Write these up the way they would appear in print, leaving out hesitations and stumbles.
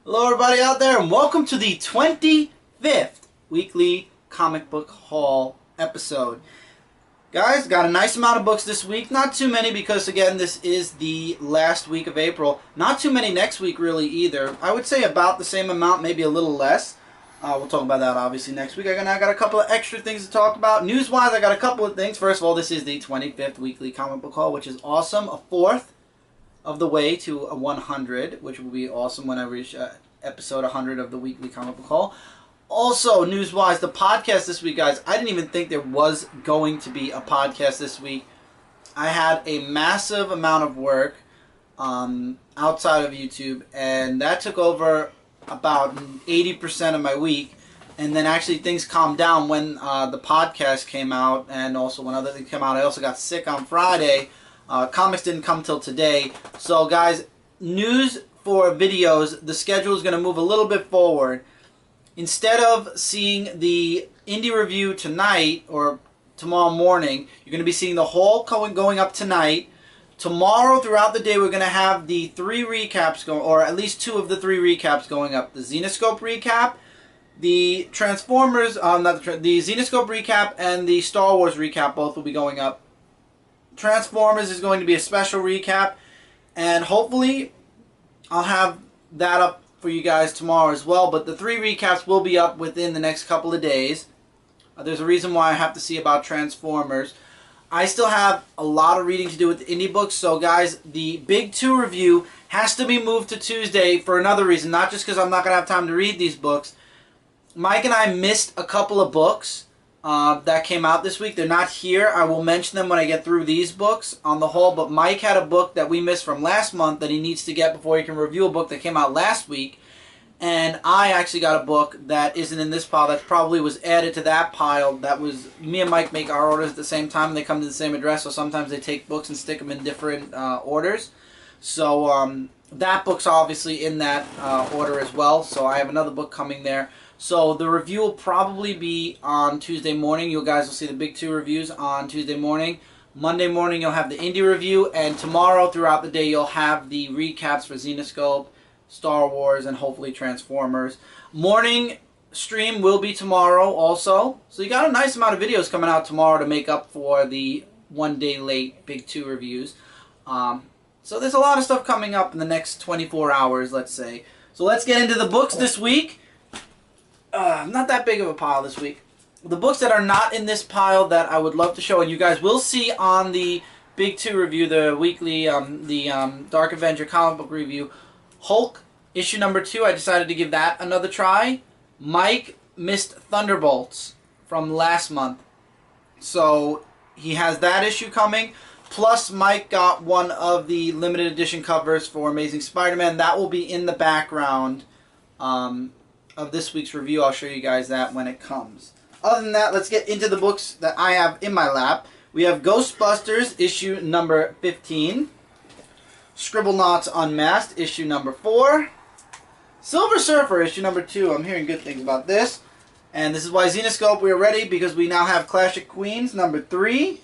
Hello everybody out there and welcome to the 25th weekly comic book haul episode. Guys, got a nice amount of books this week. Not too many because again this is the last week of April. Not too many next week really either. I would say about the same amount, maybe a little less. We'll talk about that obviously next week. I got a couple of extra things to talk about. News-wise, I got a couple of things. First of all, this is the 25th weekly comic book haul, which is awesome. A fourth of the way to a 100, which will be awesome when I reach episode 100 of the weekly comic book haul. Also, news-wise, the podcast this week, guys, I didn't even think there was going to be a podcast this week. I had a massive amount of work outside of YouTube, and that took over about 80% of my week. And then actually things calmed down when the podcast came out, and also when other things came out. I also got sick on Friday. Comics didn't come till today. So guys, news for videos, the schedule is going to move a little bit forward. Instead of seeing the indie review tonight or tomorrow morning, you're going to be seeing the haul going up tonight. Tomorrow throughout the day we're going to have the 3 recaps going, or at least 2 of the 3 recaps going up. The Zenescope recap, the Transformers, the Zenescope recap and the Star Wars recap both will be going up. Transformers is going to be a special recap, and hopefully I'll have that up for you guys tomorrow as well, but the 3 recaps will be up within the next couple of days. There's a reason why I have to see about Transformers. I still have a lot of reading to do with the indie books, so guys, the Big 2 review has to be moved to Tuesday for another reason, not just because I'm not going to have time to read these books. Mike and I missed a couple of books that came out this week. They're not here. I will mention them when I get through these books on the whole, but Mike had a book that we missed from last month that he needs to get before he can review a book that came out last week, and I actually got a book that isn't in this pile that probably was added to that pile. That was, me and Mike make our orders at the same time, they come to the same address, so sometimes they take books and stick them in different orders. So that book's obviously in that order as well, so I have another book coming there. So the review will probably be on Tuesday morning. You guys will see the Big 2 reviews on Tuesday morning. Monday morning you'll have the indie review, and tomorrow throughout the day you'll have the recaps for Zenescope, Star Wars, and hopefully Transformers. Morning stream will be tomorrow also. So you got a nice amount of videos coming out tomorrow to make up for the 1 day late Big 2 reviews. So there's a lot of stuff coming up in the next 24 hours, let's say. So let's get into the books this week. Not that big of a pile this week. The books that are not in this pile that I would love to show, and you guys will see on the Big 2 review, the weekly, Dark Avenger comic book review, Hulk, issue number 2, I decided to give that another try. Mike missed Thunderbolts from last month, so he has that issue coming. Plus, Mike got one of the limited edition covers for Amazing Spider-Man. That will be in the background of this week's review. I'll show you guys that when it comes. Other than that, let's get into the books that I have in my lap. We have Ghostbusters, issue number 15. Scribblenauts Unmasked, issue number 4. Silver Surfer, issue number 2. I'm hearing good things about this. And this is why Zenescope, we are ready, because we now have Clash of Queens, number 3,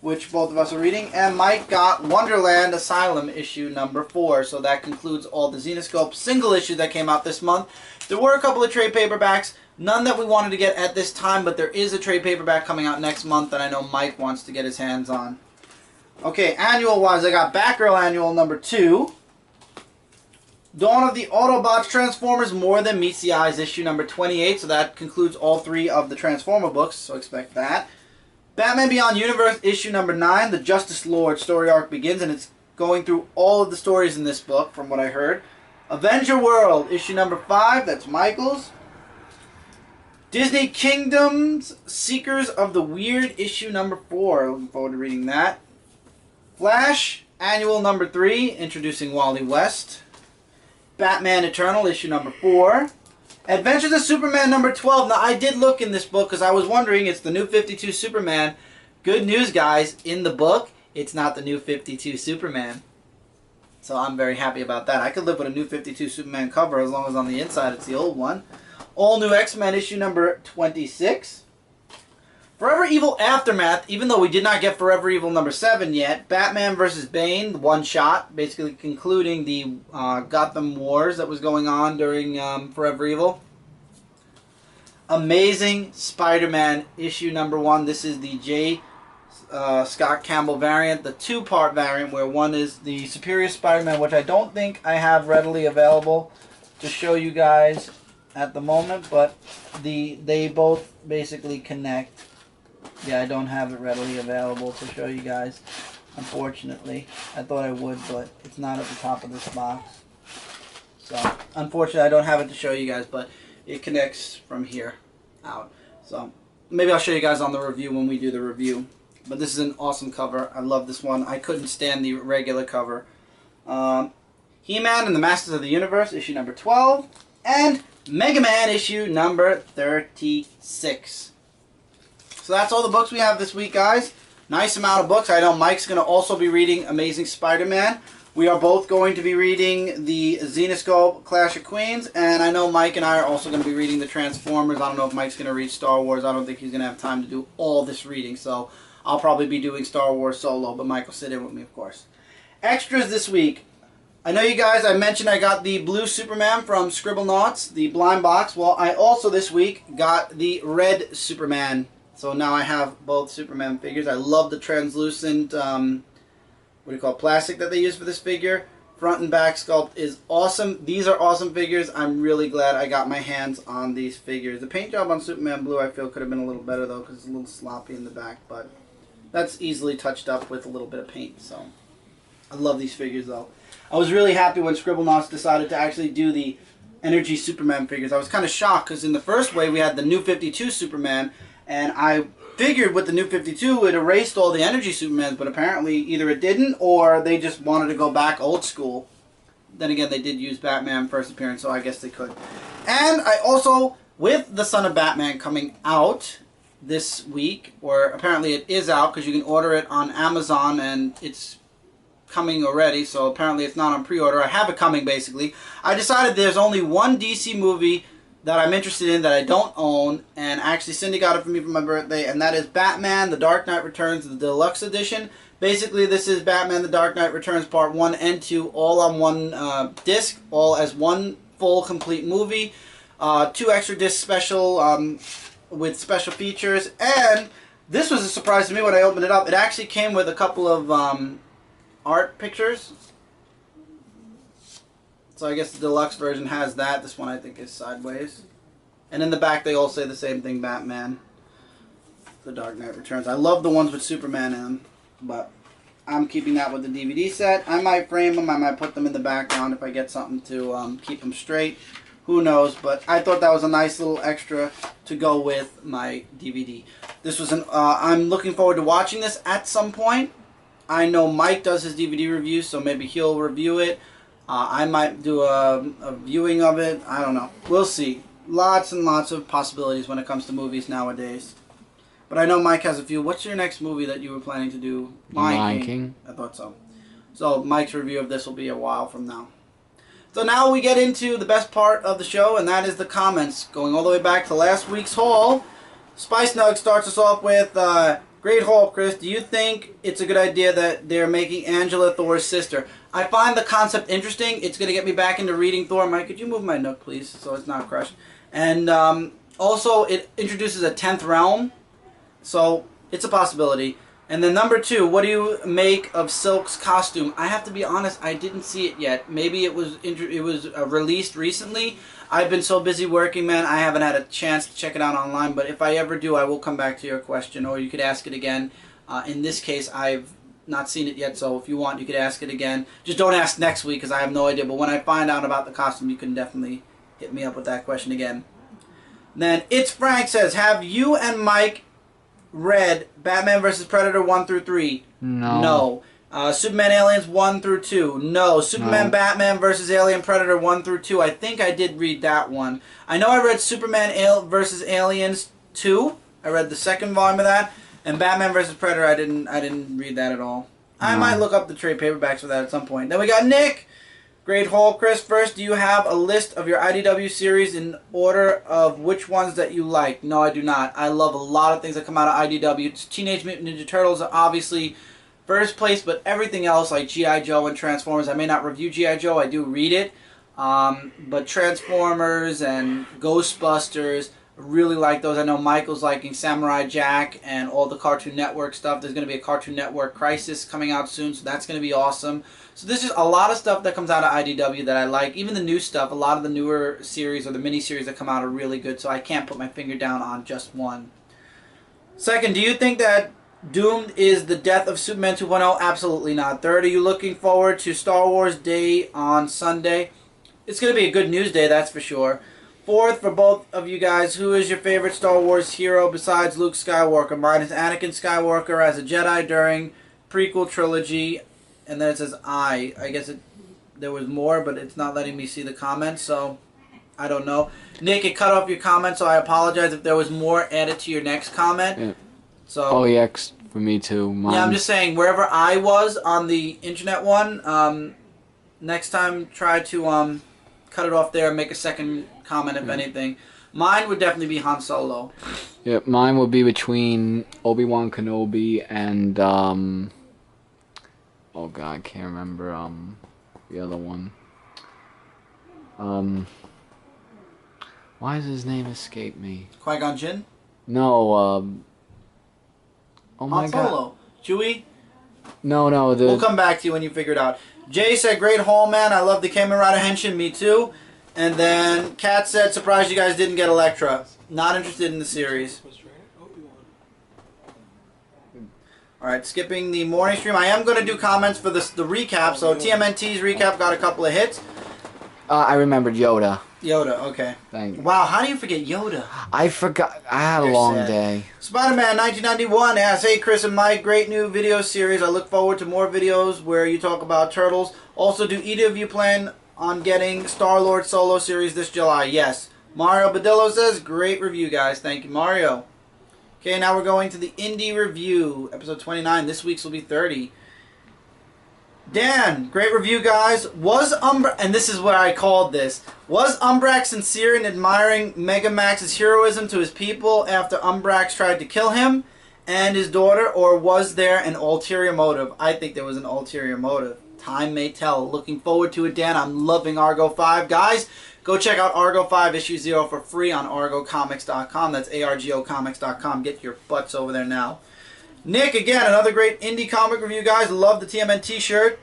which both of us are reading. And Mike got Wonderland Asylum, issue number 4. So that concludes all the Zenescope single issues that came out this month. There were a couple of trade paperbacks, none that we wanted to get at this time, but there is a trade paperback coming out next month that I know Mike wants to get his hands on. Okay, annual-wise, I got Batgirl Annual number 2. Dawn of the Autobots Transformers More Than Meets the Eyes, issue number 28. So that concludes all 3 of the Transformer books, so expect that. Batman Beyond Universe, issue number 9. The Justice Lord story arc begins, and it's going through all of the stories in this book, from what I heard. Avenger World, issue number 5. That's Michael's. Disney Kingdoms Seekers of the Weird, issue number 4. Looking forward to reading that. Flash, annual number 3, introducing Wally West. Batman Eternal, issue number 4. Adventures of Superman number 12. Now, I did look in this book because I was wondering, it's the new 52 Superman. Good news, guys. In the book, it's not the new 52 Superman. So I'm very happy about that. I could live with a new 52 Superman cover as long as on the inside it's the old one. All New X-Men, issue number 26. Forever Evil Aftermath, even though we did not get Forever Evil number 7 yet, Batman vs. Bane, the one shot, basically concluding the Gotham Wars that was going on during Forever Evil. Amazing Spider-Man issue number 1. This is the J. Scott Campbell variant, the 2-part variant, where one is the Superior Spider-Man, which I don't think I have readily available to show you guys at the moment, but they both basically connect. Yeah, I don't have it readily available to show you guys, unfortunately. I thought I would, but it's not at the top of this box. So, unfortunately, I don't have it to show you guys, but it connects from here out. So, maybe I'll show you guys on the review when we do the review. But this is an awesome cover. I love this one. I couldn't stand the regular cover. He-Man and the Masters of the Universe, issue number 12. And Mega Man, issue number 36. So that's all the books we have this week, guys. Nice amount of books. I know Mike's going to also be reading Amazing Spider-Man. We are both going to be reading the Zenescope Clash of Queens. And I know Mike and I are also going to be reading the Transformers. I don't know if Mike's going to read Star Wars. I don't think he's going to have time to do all this reading. So I'll probably be doing Star Wars solo, but Mike will sit in with me, of course. Extras this week. I know you guys, I mentioned I got the blue Superman from Scribblenauts, the blind box. Well, I also this week got the red Superman. So now I have both Superman figures. I love the translucent, plastic that they use for this figure. Front and back sculpt is awesome. These are awesome figures. I'm really glad I got my hands on these figures. The paint job on Superman Blue I feel could have been a little better though, because it's a little sloppy in the back, but that's easily touched up with a little bit of paint. So I love these figures though. I was really happy when Scribblenauts decided to actually do the Energy Superman figures. I was kind of shocked because in the first wave we had the New 52 Superman, and I figured with the New 52 it erased all the Energy Supermans, but apparently either it didn't or they just wanted to go back old school. Then again, they did use Batman first appearance, so I guess they could. And I also, with The Son of Batman coming out this week, or apparently it is out because you can order it on Amazon and it's coming already, so apparently it's not on pre-order. I have it coming basically. I decided there's only one DC movie that I'm interested in that I don't own, and actually Cindy got it for me for my birthday, and that is Batman The Dark Knight Returns, the deluxe edition. Basically this is Batman The Dark Knight Returns part 1 and 2 all on one disc, all as one full complete movie. 2 extra disc special with special features, and this was a surprise to me when I opened it up. It actually came with a couple of art pictures. So I guess the deluxe version has that. This one I think is sideways. And in the back they all say the same thing, Batman The Dark Knight Returns. I love the ones with Superman in them, but I'm keeping that with the DVD set. I might frame them. I might put them in the background if I get something to keep them straight. Who knows, but I thought that was a nice little extra to go with my DVD. This was I'm looking forward to watching this at some point. I know Mike does his DVD review, so maybe he'll review it. I might do a viewing of it. I don't know. We'll see. Lots and lots of possibilities when it comes to movies nowadays. But I know Mike has a few. What's your next movie that you were planning to do? Lion King. I thought so. So Mike's review of this will be a while from now. So now we get into the best part of the show, and that is the comments. Going all the way back to last week's haul. Spice Nug starts us off with, great haul, Chris. Do you think it's a good idea that they're making Angela Thor's sister? I find the concept interesting. It's going to get me back into reading Thor. Mike, could you move my nook, please, so it's not crushed? And also, it introduces a 10th realm, so it's a possibility. And then number 2, what do you make of Silk's costume? I have to be honest, I didn't see it yet. Maybe it was released recently. I've been so busy working, man, I haven't had a chance to check it out online. But if I ever do, I will come back to your question, or you could ask it again. In this case, I've not seen it yet, so if you want, you could ask it again. Just don't ask next week, because I have no idea. But when I find out about the costume, you can definitely hit me up with that question again. Then It's Frank says, have you and Mike read Batman vs. Predator 1 through 3? No. No. Superman Aliens 1 through 2? No. Superman Batman vs. Alien Predator 1 through 2? I think I did read that one. I know I read Superman vs. Aliens 2. I read the second volume of that. And Batman vs. Predator, I didn't read that at all. I might look up the trade paperbacks for that at some point. Then we got Nick. Great haul, Chris. First, do you have a list of your IDW series in order of which ones that you like? No, I do not. I love a lot of things that come out of IDW. Teenage Mutant Ninja Turtles are obviously first place, but everything else like G.I. Joe and Transformers, I may not review G.I. Joe, I do read it. But Transformers and Ghostbusters, really like those. I know Michael's liking Samurai Jack and all the Cartoon Network stuff. There's going to be a Cartoon Network Crisis coming out soon, so that's going to be awesome. So this is a lot of stuff that comes out of IDW that I like. Even the new stuff, a lot of the newer series or the mini-series that come out are really good, so I can't put my finger down on just one. Second, do you think that Doomed is the death of Superman 2.0? Absolutely not. Third, are you looking forward to Star Wars Day on Sunday? It's going to be a good news day, that's for sure. Fourth, for both of you guys, who is your favorite Star Wars hero besides Luke Skywalker? Mine is Anakin Skywalker as a Jedi during prequel trilogy. And then it says I guess there was more, but it's not letting me see the comments, so I don't know. Nick, it cut off your comment, so I apologize if there was more added to your next comment. Yeah. So, OEX for me too. Mine. yeah, I'm just saying, wherever I was on the internet one, next time try to cut it off there and make a second comment, if anything. Mine would definitely be Han Solo. Yeah, mine would be between Obi-Wan Kenobi and oh god, I can't remember the other one. Why does his name escape me? Qui-Gon Jinn? No, oh my Han god. Solo. Chewie? No, We'll come back to you when you figure it out. Jay said, great haul, man. I love the Kamen Rider Henshin. Me too. And then Kat said, surprised you guys didn't get Elektra. Not interested in the series. Alright, skipping the morning stream. I am going to do comments for the recap. So TMNT's recap got a couple of hits. I remembered Yoda. Yoda, okay. Thank you. Wow, how do you forget Yoda? I forgot. I had a You're long sad. day. Spider-Man 1991 asks, hey Chris and Mike, great new video series. I look forward to more videos where you talk about Turtles. Also, do either of you plan on getting Star-Lord solo series this July? Yes. Mario Badillo says, great review, guys. Thank you, Mario. Okay, now we're going to the Indie Review, episode 29. This week's will be 30. Dan, great review, guys. And this is what I called this. Was Umbrax sincere in admiring Megamax's heroism to his people after Umbrax tried to kill him and his daughter, or was there an ulterior motive? I think there was an ulterior motive. Time may tell. Looking forward to it, Dan. I'm loving Argo 5. Guys, go check out Argo 5 issue 0 for free on argocomics.com. That's argocomics.com. Get your butts over there now. Nick, again, another great indie comic review, guys. Love the TMNT shirt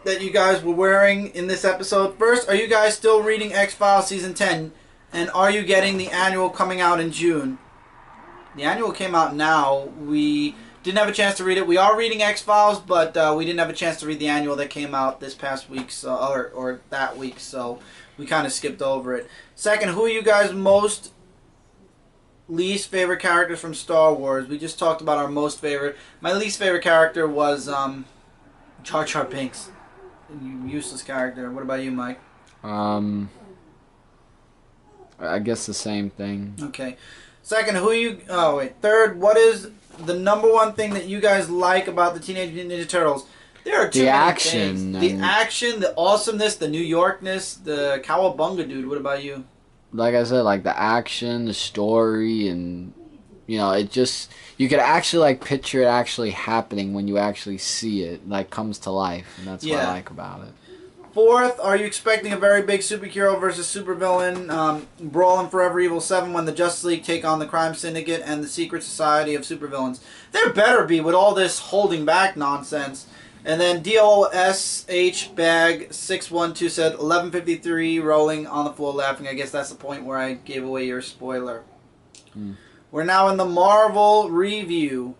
that you guys were wearing in this episode. First, are you guys still reading X-Files Season 10? And are you getting the annual coming out in June? The annual came out now. We didn't have a chance to read it. We are reading X-Files, but we didn't have a chance to read the annual that came out this past week, so, or that week, so we kind of skipped over it. Second, who are you guys most least favorite characters from Star Wars? We just talked about our most favorite. My least favorite character was Jar Jar Binks. Useless character. What about you, Mike? I guess the same thing. Okay. Second, who you... Oh, wait. Third, what is the number one thing that you guys like about the Teenage Mutant Ninja Turtles? There are too many action. things. The action, the awesomeness, the New Yorkness, the Cowabunga dude. What about you? Like I said, like the action, the story, and you know, it just, you could actually like picture it actually happening when you actually see it, like comes to life, and that's what I like about it. Fourth, are you expecting a very big superhero versus supervillain brawl in Forever Evil 7 when the Justice League take on the Crime Syndicate and the Secret Society of Supervillains? There better be, with all this holding back nonsense. And then DOSH Bag 612 said 11:53 rolling on the floor laughing. I guess that's the point where I gave away your spoiler. We're now in the Marvel review.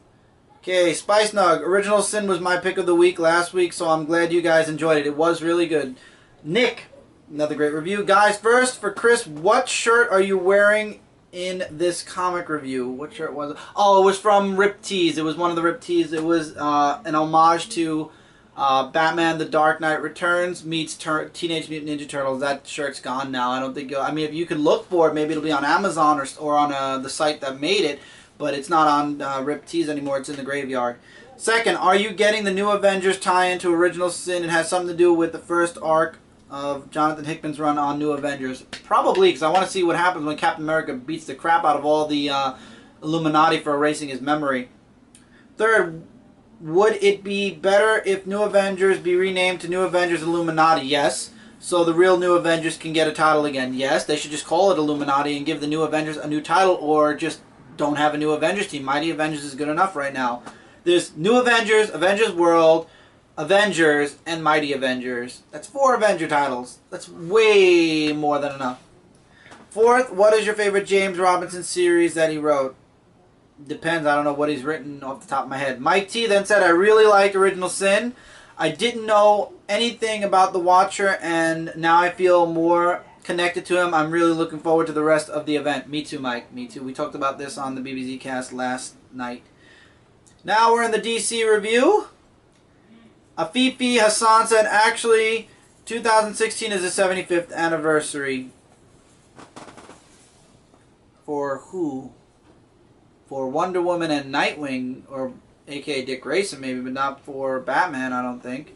Okay, Spice Nug. Original Sin was my pick of the week last week, so I'm glad you guys enjoyed it. It was really good. Nick, another great review. Guys, first, for Chris, what shirt are you wearing in this comic review? What shirt was it? Oh, it was from Rip Tees. It was one of the Rip Tees. It was an homage to Batman The Dark Knight Returns meets Teenage Mutant Ninja Turtles. That shirt's gone now. I don't think I mean, if you could look for it, maybe it'll be on Amazon or on the site that made it, but it's not on Rip Tees anymore. It's in the graveyard. Second, are you getting the new Avengers tie-in to Original Sin? It has something to do with the first arc of Jonathan Hickman's run on New Avengers? Probably, because I want to see what happens when Captain America beats the crap out of all the Illuminati for erasing his memory. Third, would it be better if New Avengers be renamed to New Avengers Illuminati? Yes. So the real New Avengers can get a title again? Yes. They should just call it Illuminati and give the New Avengers a new title, or just don't have a New Avengers team. Mighty Avengers is good enough right now. There's New Avengers, Avengers World, Avengers, and Mighty Avengers. That's 4 Avenger titles. That's way more than enough. Fourth, what is your favorite James Robinson series that he wrote? Depends. I don't know what he's written off the top of my head. Mike T then said, I really like Original Sin. I didn't know anything about The Watcher, and now I feel more connected to him. I'm really looking forward to the rest of the event. Me too, Mike. Me too. We talked about this on the BBC cast last night. Now we're in the DC review. Afifi Hassan said, actually, 2016 is the 75th anniversary. For who? For Wonder Woman and Nightwing, or aka Dick Grayson maybe, but not for Batman, I don't think.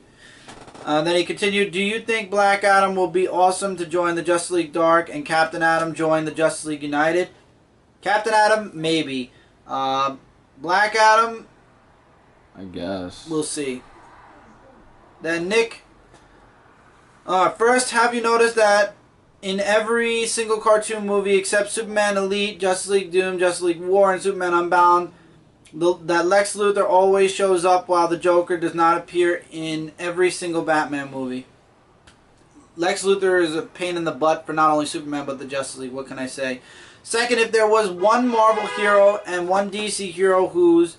Then he continued, do you think Black Adam will be awesome to join the Justice League Dark and Captain Atom join the Justice League United? Captain Atom, maybe. Black Adam, I guess. We'll see. Then Nick, first, have you noticed that in every single cartoon movie except Superman Elite, Justice League Doom, Justice League War, and Superman Unbound, that Lex Luthor always shows up while the Joker does not appear in every single Batman movie? Lex Luthor is a pain in the butt for not only Superman but the Justice League. What can I say? Second, if there was one Marvel hero and one DC hero who's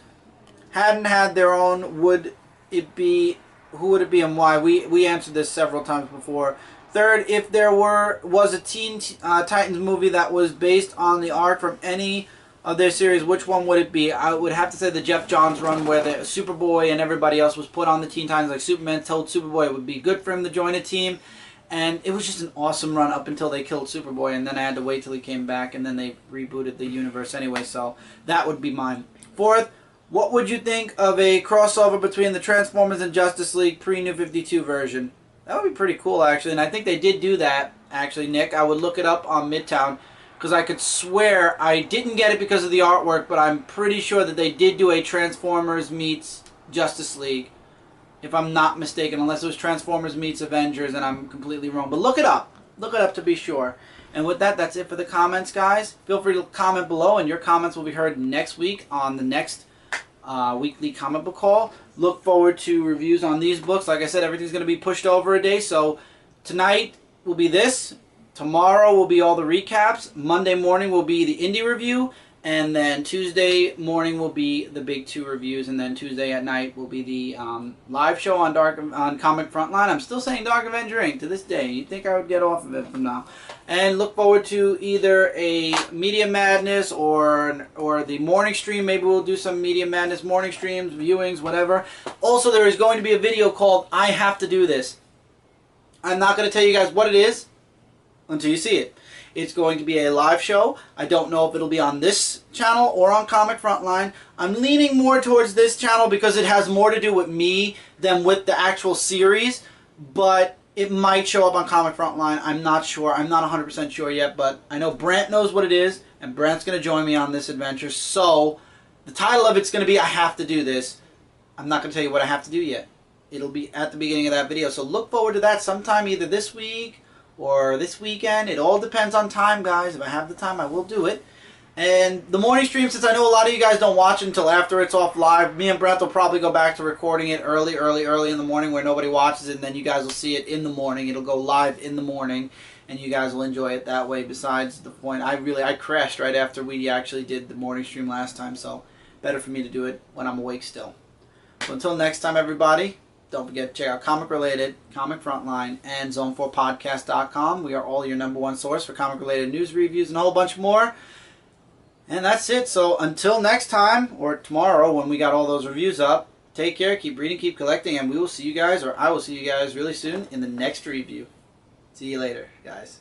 hadn't had their own, who would it be and why? We answered this several times before. Third, if there was a Teen Titans movie that was based on the arc from any of their series, which one would it be? I would have to say the Jeff Johns run, where the Superboy and everybody else was put on the Teen Titans. Like Superman told Superboy it would be good for him to join a team, and it was just an awesome run up until they killed Superboy, and then I had to wait till he came back, and then they rebooted the universe anyway. So that would be mine. Fourth, what would you think of a crossover between the Transformers and Justice League pre-New 52 version? That would be pretty cool, actually, and I think they did do that, actually, Nick. I would look it up on Midtown, because I could swear I didn't get it because of the artwork, but I'm pretty sure that they did do a Transformers meets Justice League, if I'm not mistaken, unless it was Transformers meets Avengers, and I'm completely wrong. But look it up. Look it up to be sure. And with that, that's it for the comments, guys. Feel free to comment below, and your comments will be heard next week on the next weekly comic book haul. Look forward to reviews on these books. Like I said, everything's going to be pushed over a day, so tonight will be this. Tomorrow will be all the recaps. Monday morning will be the indie review. And then Tuesday morning will be the big 2 reviews. And then Tuesday at night will be the live show on Comic Frontline. I'm still saying Dark Avenger Inc. to this day. You'd think I would get off of it from now. And look forward to either a Media Madness or the morning stream. Maybe we'll do some Media Madness morning streams, viewings, whatever. Also, there is going to be a video called I Have to Do This. I'm not going to tell you guys what it is until you see it. It's going to be a live show. I don't know if it'll be on this channel or on Comic Frontline. I'm leaning more towards this channel because it has more to do with me than with the actual series, but it might show up on Comic Frontline. I'm not sure. I'm not 100% sure yet, but I know Brant knows what it is, and Brant's going to join me on this adventure. So the title of it's going to be I Have to Do This. I'm not going to tell you what I have to do yet. It'll be at the beginning of that video, so look forward to that sometime either this week or this weekend. It all depends on time, guys. If I have the time, I will do it. And the morning stream, since I know a lot of you guys don't watch until after it's off live, me and Brent will probably go back to recording it early in the morning where nobody watches it, and then you guys will see it in the morning. It'll go live in the morning, and you guys will enjoy it that way. Besides the point, I crashed right after we actually did the morning stream last time, so better for me to do it when I'm awake still. So until next time, everybody, don't forget to check out Comic Related, Comic Frontline, and Zone4Podcast.com. We are all your #1 source for comic-related news, reviews, and a whole bunch more. And that's it. So until next time, or tomorrow when we got all those reviews up, take care, keep reading, keep collecting, and we will see you guys, or I will see you guys really soon in the next review. See you later, guys.